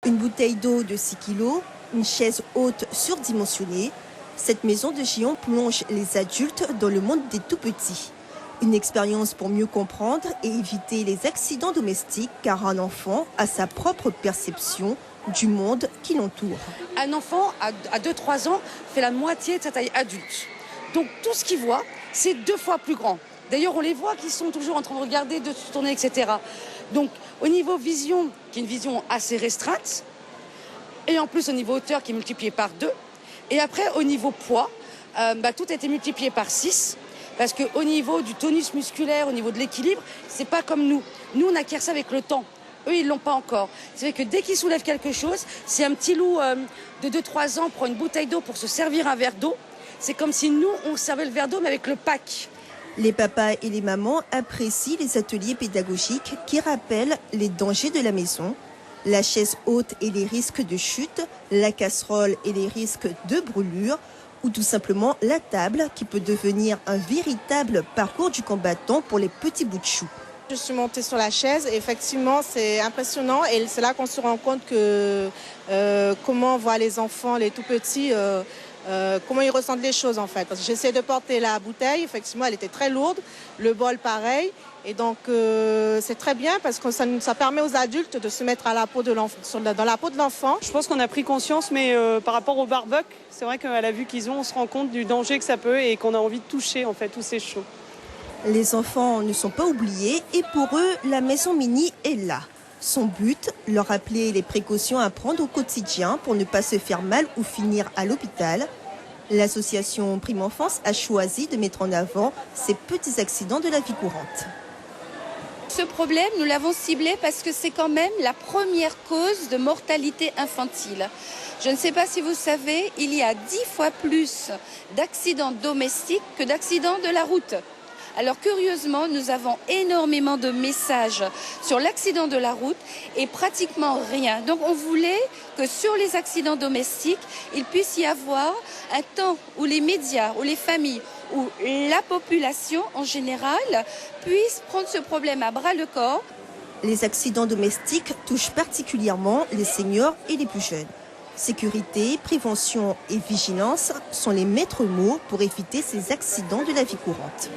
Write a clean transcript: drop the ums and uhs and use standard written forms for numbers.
Une bouteille d'eau de 6 kilos, une chaise haute surdimensionnée. Cette maison de géant plonge les adultes dans le monde des tout-petits. Une expérience pour mieux comprendre et éviter les accidents domestiques, car un enfant a sa propre perception du monde qui l'entoure. Un enfant à 2-3 ans fait la moitié de sa taille adulte. Donc tout ce qu'il voit, c'est 2 fois plus grand. D'ailleurs, on les voit qui sont toujours en train de regarder, de se tourner, etc. Donc au niveau vision, qui est une vision assez restreinte, et en plus au niveau hauteur qui est multiplié par 2, et après au niveau poids, tout a été multiplié par 6. Parce qu'au niveau du tonus musculaire, au niveau de l'équilibre, c'est pas comme nous. Nous, on acquiert ça avec le temps. Eux, ils l'ont pas encore. C'est vrai que dès qu'ils soulèvent quelque chose, si un petit loup de 2-3 ans prend une bouteille d'eau pour se servir un verre d'eau, c'est comme si nous, on servait le verre d'eau, mais avec le pack. Les papas et les mamans apprécient les ateliers pédagogiques qui rappellent les dangers de la maison. La chaise haute et les risques de chute, la casserole et les risques de brûlure, ou tout simplement la table qui peut devenir un véritable parcours du combattant pour les petits bouts de chou. Je suis montée sur la chaise et effectivement c'est impressionnant et c'est là qu'on se rend compte que comment voient les enfants, les tout petits, comment ils ressentent les choses en fait. Parce que j'essaie de porter la bouteille, effectivement elle était très lourde, le bol pareil. Et donc c'est très bien parce que ça permet aux adultes de se mettre à la peau de dans la peau de l'enfant. Je pense qu'on a pris conscience, mais par rapport au barbecue, c'est vrai qu'à la vue qu'ils ont, on se rend compte du danger que ça peut et qu'on a envie de toucher en fait tous ces chauds. Les enfants ne sont pas oubliés et pour eux, la maison mini est là. Son but, leur rappeler les précautions à prendre au quotidien pour ne pas se faire mal ou finir à l'hôpital. L'association Prime Enfance a choisi de mettre en avant ces petits accidents de la vie courante. Ce problème, nous l'avons ciblé parce que c'est quand même la première cause de mortalité infantile. Je ne sais pas si vous savez, il y a 10 fois plus d'accidents domestiques que d'accidents de la route. Alors curieusement, nous avons énormément de messages sur l'accident de la route et pratiquement rien. Donc on voulait que sur les accidents domestiques, il puisse y avoir un temps où les médias, où les familles, où la population en général puisse prendre ce problème à bras le corps. Les accidents domestiques touchent particulièrement les seniors et les plus jeunes. Sécurité, prévention et vigilance sont les maîtres mots pour éviter ces accidents de la vie courante.